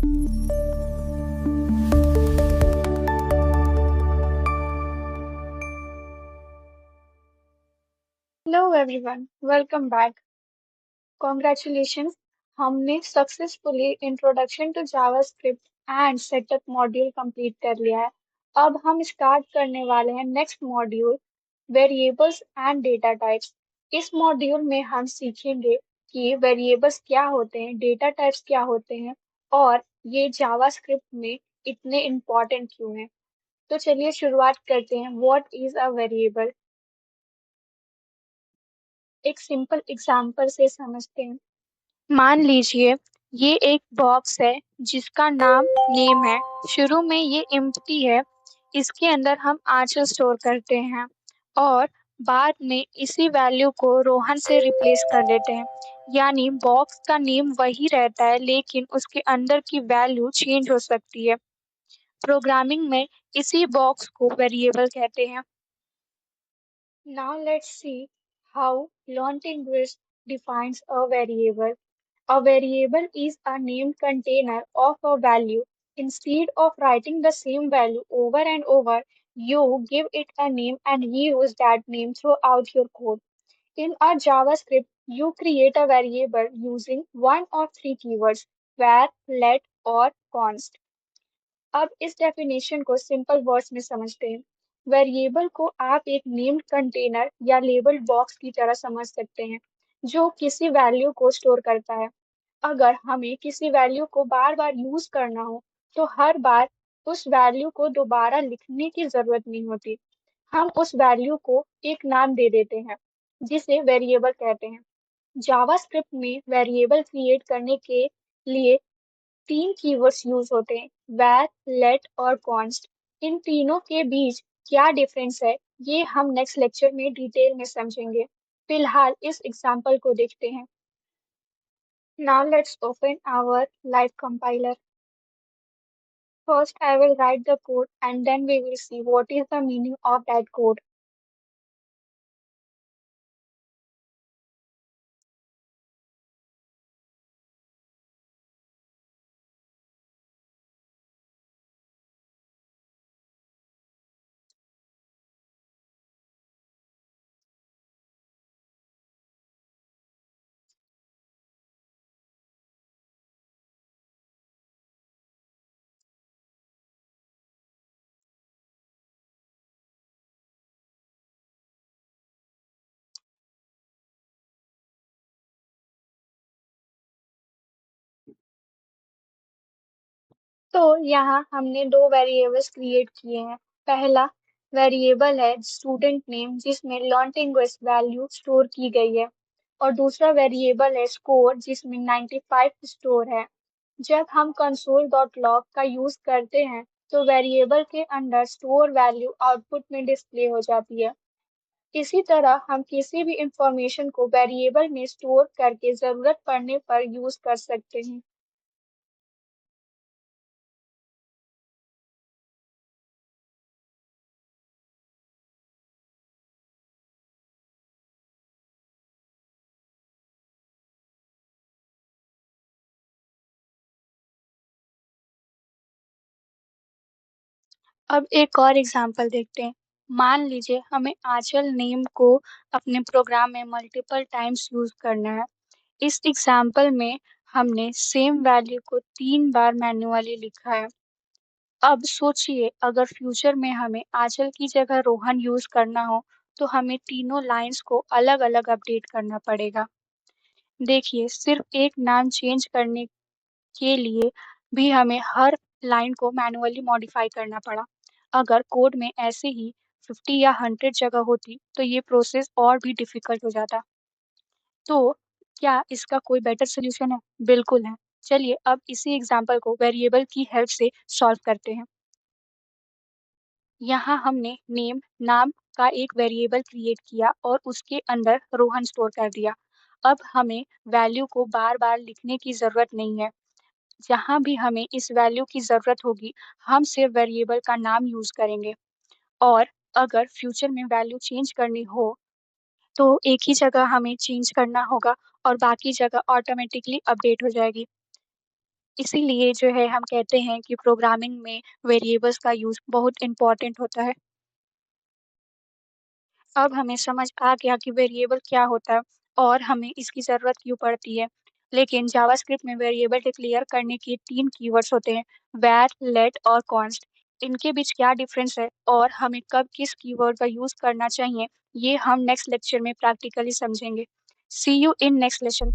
Hello everyone, welcome back. Congratulations, हमने successfully introduction to JavaScript and setup module complete कर लिया है। अब हम स्टार्ट करने वाले हैं next module variables and data types. इस मॉड्यूल में हम सीखेंगे कि वेरिएबल्स क्या होते हैं, डेटा टाइप्स क्या होते हैं और ये जावास्क्रिप्ट में इतने इम्पोर्टेंट क्यों हैं। तो चलिए शुरुआत करते हैं। What is a variable? एक सिंपल एग्जांपल से समझते हैं। मान लीजिए ये एक बॉक्स है जिसका नाम नेम है। शुरू में ये एम्प्टी है, इसके अंदर हम आंसर स्टोर करते हैं और बाद में इसी वैल्यू को रोहन से रिप्लेस कर देते हैं। यानी बॉक्स का नेम वही रहता है लेकिन उसके अंदर की वैल्यू चेंज हो सकती है। प्रोग्रामिंग में इसी बॉक्स को वेरिएबल कहते हैं। Now let's see how Lontinguist defines a variable. A variable is a named container of a value. Instead of writing the same value over and over, you give it a name and use that name throughout your code. In a JavaScript, you create a variable using one of three keywords, var, let or const. अब इस definition को simple words में समझते हैं। Variable को आप एक named container या लेबल्ड बॉक्स की तरह समझ सकते हैं जो किसी वैल्यू को स्टोर करता है। अगर हमें किसी वैल्यू को बार बार यूज करना हो तो हर बार उस वैल्यू को दोबारा लिखने की जरूरत नहीं होती। हम उस वैल्यू को एक नाम दे देते हैं जिसे वेरिएबल कहते हैं। जावास्क्रिप्ट में वेरिएबल क्रिएट करने के लिए तीन कीवर्ड्स यूज होते हैं, var, let और const। इन तीनों के बीच क्या डिफरेंस है ये हम नेक्स्ट लेक्चर में डिटेल में समझेंगे। फिलहाल इस एग्जांपल को देखते हैं। Now let's open our live compiler. First I will write the code and then we will see what is the meaning of that code. तो यहाँ हमने दो वेरिएबल्स क्रिएट किए हैं। पहला वेरिएबल है स्टूडेंट नेम जिसमें लॉन्टिंग्विस्ट वैल्यू स्टोर की गई है और दूसरा वेरिएबल है स्कोर जिसमें 95 स्टोर है। जब हम console.log का यूज करते हैं तो वेरिएबल के अंदर स्टोर वैल्यू आउटपुट में डिस्प्ले हो जाती है। इसी तरह हम किसी भी इंफॉर्मेशन को वेरिएबल में स्टोर करके जरूरत पड़ने पर यूज कर सकते हैं। अब एक और एग्जांपल देखते हैं। मान लीजिए हमें आंचल नेम को अपने प्रोग्राम में मल्टीपल टाइम्स यूज करना है। इस एग्जांपल में हमने सेम वैल्यू को 3 बार मैन्युअली लिखा है। अब सोचिए अगर फ्यूचर में हमें आंचल की जगह रोहन यूज करना हो तो हमें तीनों लाइंस को अलग अलग अपडेट करना पड़ेगा। देखिए सिर्फ एक नाम चेंज करने के लिए भी हमें हर लाइन को मैन्युअली मॉडिफाई करना पड़ा। अगर कोड में ऐसे ही 50 या 100 जगह होती तो ये प्रोसेस और भी डिफिकल्ट हो जाता। तो क्या इसका कोई बेटर सोल्यूशन है? बिल्कुल है। चलिए अब इसी एग्जांपल को वेरिएबल की हेल्प से सॉल्व करते हैं। यहाँ हमने नेम नाम का एक वेरिएबल क्रिएट किया और उसके अंदर रोहन स्टोर कर दिया। अब हमें वैल्यू को बार बार लिखने की जरूरत नहीं है। जहाँ भी हमें इस वैल्यू की ज़रूरत होगी, हम सिर्फ वेरिएबल का नाम यूज़ करेंगे और अगर फ्यूचर में वैल्यू चेंज करनी हो, तो एक ही जगह हमें चेंज करना होगा और बाकी जगह ऑटोमेटिकली अपडेट हो जाएगी। इसीलिए जो है हम कहते हैं कि प्रोग्रामिंग में वेरिएबल्स का यूज़ बहुत इम्पोर्टेंट होता है। अब हमें समझ आ गया कि वेरिएबल क्या होता है और हमें इसकी ज़रूरत क्यों पड़ती है। लेकिन जावास्क्रिप्ट में वेरिएबल डिक्लेयर करने के 3 कीवर्ड्स होते हैं, var, let और const। इनके बीच क्या डिफरेंस है और हमें कब किस कीवर्ड का यूज़ करना चाहिए, ये हम नेक्स्ट लेक्चर में प्रैक्टिकली समझेंगे। सी यू इन नेक्स्ट लेसन।